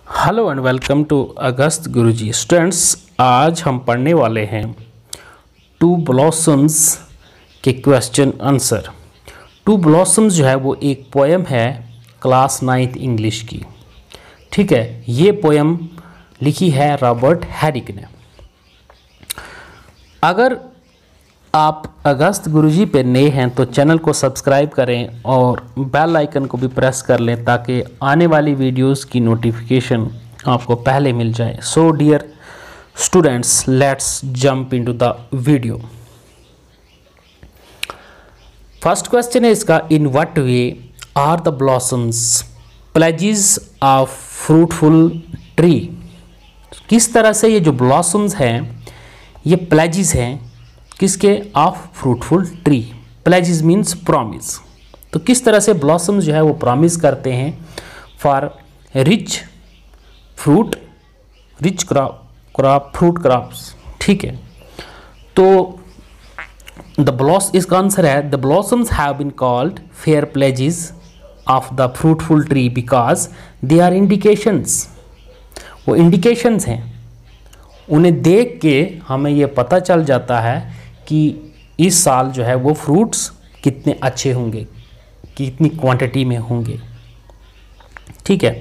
Hello and welcome to Agast Guruji. Students, आज हम पढ़ने वाले हैं टू ब्लॉसम्स के क्वेश्चन आंसर। टू ब्लॉसम्स जो है वो एक पोएम है क्लास 9th इंग्लिश की। ठीक है, ये पोएम लिखी है रॉबर्ट हैरिक ने। अगर आप अगस्त गुरुजी पे नए हैं तो चैनल को सब्सक्राइब करें और बेल आइकन को भी प्रेस कर लें ताकि आने वाली वीडियोस की नोटिफिकेशन आपको पहले मिल जाए। So dear students, let's jump into the video. First question है इसका, in what way are the blossoms pledges of fruitful tree. किस तरह से ये जो ब्लॉसम्स हैं ये प्लेजेस हैं किसके? Of fruitful tree. Pledges means promise. तो किस तरह से ब्लॉसम्स जो है वो प्रॉमिस करते हैं for rich fruit, rich fruit crops. ठीक है, तो इसका आंसर है the blossoms have been called fair pledges of the fruitful tree because they are indications. वो इंडिकेशंस हैं, उन्हें देख के हमें ये पता चल जाता है कि इस साल जो है वो फ्रूट्स कितने अच्छे होंगे, कितनी क्वांटिटी में होंगे। ठीक है,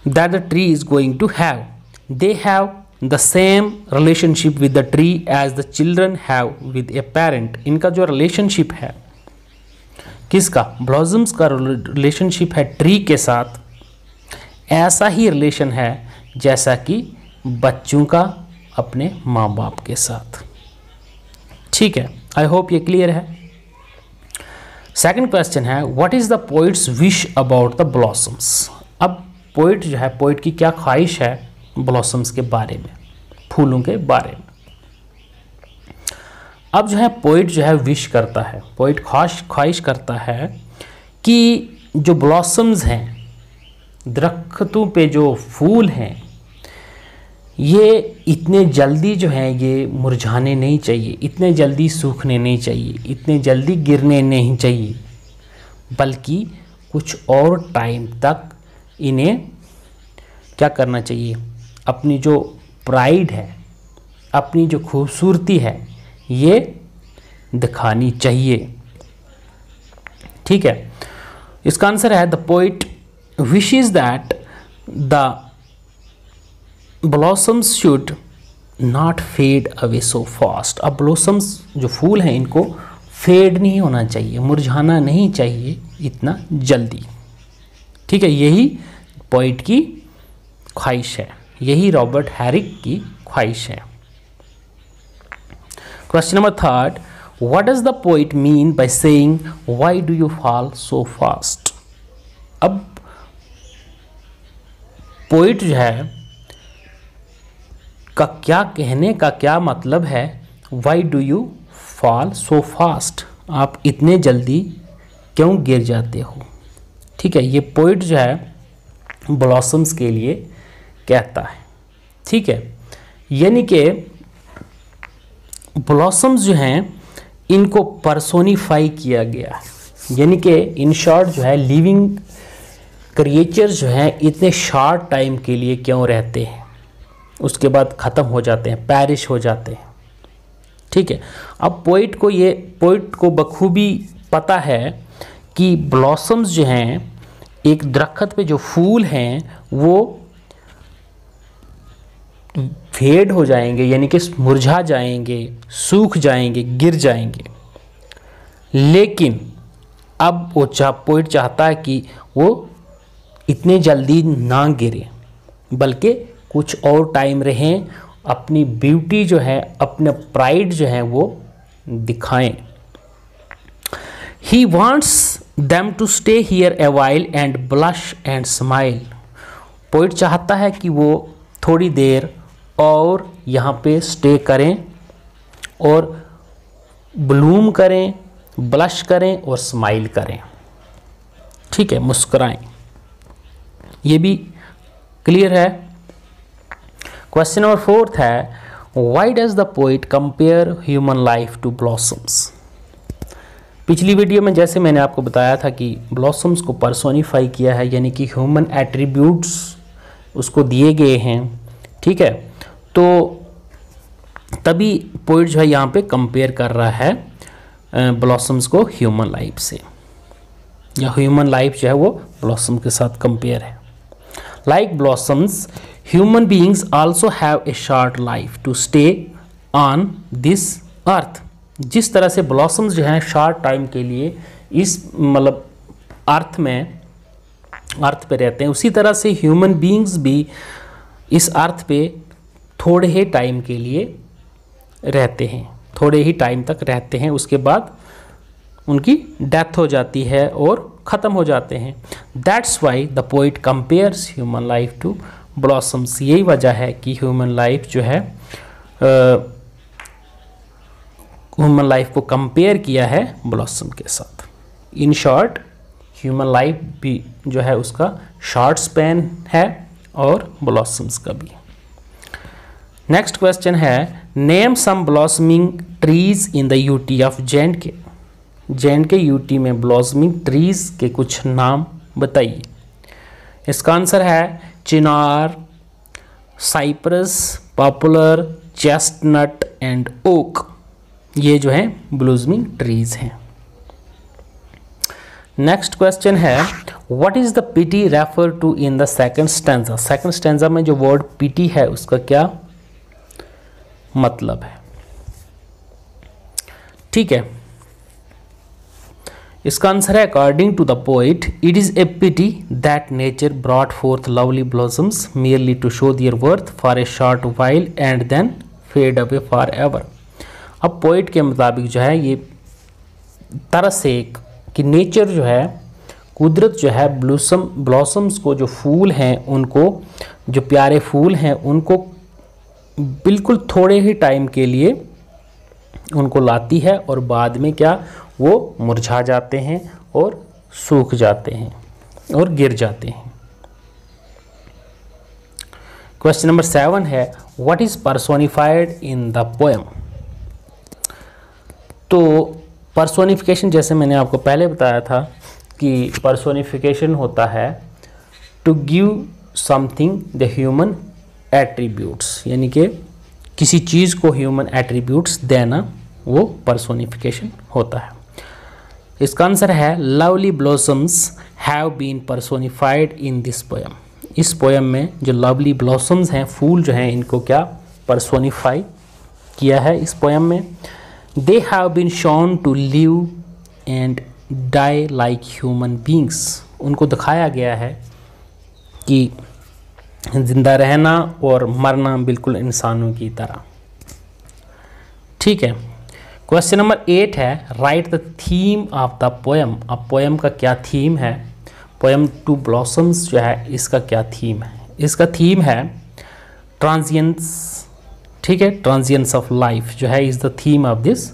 that the tree is going to have, they have the same relationship with the tree as the children have with a parent. इनका जो रिलेशनशिप है किसका? ब्लॉसम्स का रिलेशनशिप है ट्री के साथ, ऐसा ही रिलेशन है जैसा कि बच्चों का अपने माँ बाप के साथ। ठीक है, आई होप ये क्लियर है। सेकंड क्वेश्चन है, what is the poets wish about the blossoms. अब पोइट जो है, पोइट की क्या ख्वाहिश है ब्लॉसम्स के बारे में, फूलों के बारे में। अब जो है पोइट जो है विश करता है, पोइट ख्वाहिश करता है कि जो ब्लॉसम्स हैं, दरख्तों पे जो फूल हैं, ये इतने जल्दी जो है ये मुरझाने नहीं चाहिए, इतने जल्दी सूखने नहीं चाहिए, इतने जल्दी गिरने नहीं चाहिए, बल्कि कुछ और टाइम तक इन्हें क्या करना चाहिए? अपनी जो प्राइड है, अपनी जो खूबसूरती है, ये दिखानी चाहिए। ठीक है, इसका आंसर है the poet wishes that the blossoms should not fade away so fast. अब ब्लॉसम्स जो फूल हैं इनको फेड नहीं होना चाहिए, मुरझाना नहीं चाहिए इतना जल्दी। ठीक है, यही पोइट की ख्वाहिश है, यही रॉबर्ट हैरिक की ख्वाहिश है। Question number third, what does the poet mean by saying why do you fall so fast. अब पोइट जो है का क्या कहने का क्या मतलब है? Why do you fall so fast, आप इतने जल्दी क्यों गिर जाते हो। ठीक है, ये पोइट जो है ब्लॉसम्स के लिए कहता है। ठीक है, यानी कि ब्लॉसम्स जो हैं इनको पर्सोनिफाई किया गया है, यानी कि इन शॉर्ट जो है लिविंग क्रिएचर्स जो हैं इतने शॉर्ट टाइम के लिए क्यों रहते हैं, उसके बाद ख़त्म हो जाते हैं, पैरिश हो जाते हैं। ठीक है, अब पोइट को बखूबी पता है कि ब्लॉसम्स जो हैं, एक दरख्त पे जो फूल हैं वो फेड हो जाएंगे, यानी कि मुरझा जाएंगे, सूख जाएंगे, गिर जाएंगे। लेकिन अब वो पोइट चाहता है कि वो इतने जल्दी ना गिरे, बल्कि कुछ और टाइम रहें, अपनी ब्यूटी जो है, अपने प्राइड जो है वो दिखाएं। He wants them to stay here a while and blush and smile. Poet चाहता है कि वो थोड़ी देर और यहाँ पे स्टे करें और ब्लूम करें, ब्लश करें और स्माइल करें। ठीक है, मुस्कुराएं। ये भी क्लियर है। क्वेश्चन नंबर फोर्थ है, why does the poet compare human life to blossoms. पिछली वीडियो में जैसे मैंने आपको बताया था कि ब्लॉसम्स को पर्सोनिफाई किया है, यानी कि ह्यूमन एट्रीब्यूट्स उसको दिए गए हैं, ठीक है। तो तभी पोइट जो है यहाँ पे कंपेयर कर रहा है ब्लॉसम्स को ह्यूमन लाइफ से, या ह्यूमन लाइफ जो है वो ब्लॉसम के साथ कंपेयर है। Like blossoms human beings also have a short life to stay on this earth. जिस तरह से ब्लॉसम्स जो हैं शॉर्ट टाइम के लिए इस मतलब अर्थ पे रहते हैं, उसी तरह से ह्यूमन बीइंग्स भी इस अर्थ पे थोड़े ही टाइम के लिए रहते हैं, थोड़े ही टाइम तक रहते हैं, उसके बाद उनकी डेथ हो जाती है और ख़त्म हो जाते हैं। That's why the poet compares human life to blossoms. यही वजह है कि ह्यूमन लाइफ जो है ह्यूमन लाइफ को कंपेयर किया है ब्लॉसम के साथ। इन शॉर्ट ह्यूमन लाइफ भी जो है उसका शॉर्ट स्पैन है और ब्लॉसम्स का भी। नेक्स्ट क्वेश्चन है name some blossoming trees in the UT of J and K. J and K UT में ब्लॉसमिंग ट्रीज के कुछ नाम बताइए। इसका आंसर है chinar, cypress, poplar, chestnut and oak. ये जो है ब्लॉसमिंग ट्रीज हैं। नेक्स्ट क्वेश्चन है what is the pity refer to in the second stanza. Second stanza में जो वर्ड पिटी है उसका क्या मतलब है, ठीक है। इसका आंसर है according to the poet it is a pity that nature brought forth lovely blossoms merely to show their worth for a short while and then fade away forever. अब पोइट के मुताबिक जो है ये तरस एक कि नेचर जो है, कुदरत जो है ब्लॉसम्स को, जो फूल हैं उनको, जो प्यारे फूल हैं उनको बिल्कुल थोड़े ही टाइम के लिए उनको लाती है और बाद में क्या वो मुरझा जाते हैं और सूख जाते हैं और गिर जाते हैं। क्वेश्चन नंबर 7 है what is personified in the poem. तो पर्सोनिफिकेशन जैसे मैंने आपको पहले बताया था कि पर्सोनिफिकेशन होता है to give something the human attributes, यानी कि किसी चीज़ को ह्यूमन एट्रीब्यूट्स देना, वो पर्सोनिफिकेशन होता है। इसका आंसर है lovely blossoms have been personified in this poem. इस पोएम में जो लवली ब्लॉसम्स हैं, फूल जो हैं, इनको क्या पर्सोनिफाई किया है इस पोएम में। They have been shown to live and die like human beings। उनको दिखाया गया है कि जिंदा रहना और मरना बिल्कुल इंसानों की तरह, ठीक है। क्वेश्चन नंबर 8 है right the theme of the poem. अब पोएम का क्या थीम है, पोएम टू ब्लॉसम्स जो है इसका क्या थीम है। इसका थीम है ट्रांजिएंस, ठीक है, ट्रांजिएंस ऑफ लाइफ जो है is the theme of this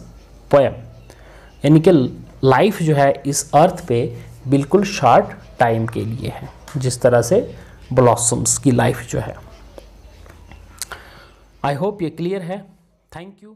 poem. यानी कि लाइफ जो है इस अर्थ पे बिल्कुल शॉर्ट टाइम के लिए है, जिस तरह से ब्लॉसम्स की लाइफ जो है। आई होप ये क्लियर है। Thank you.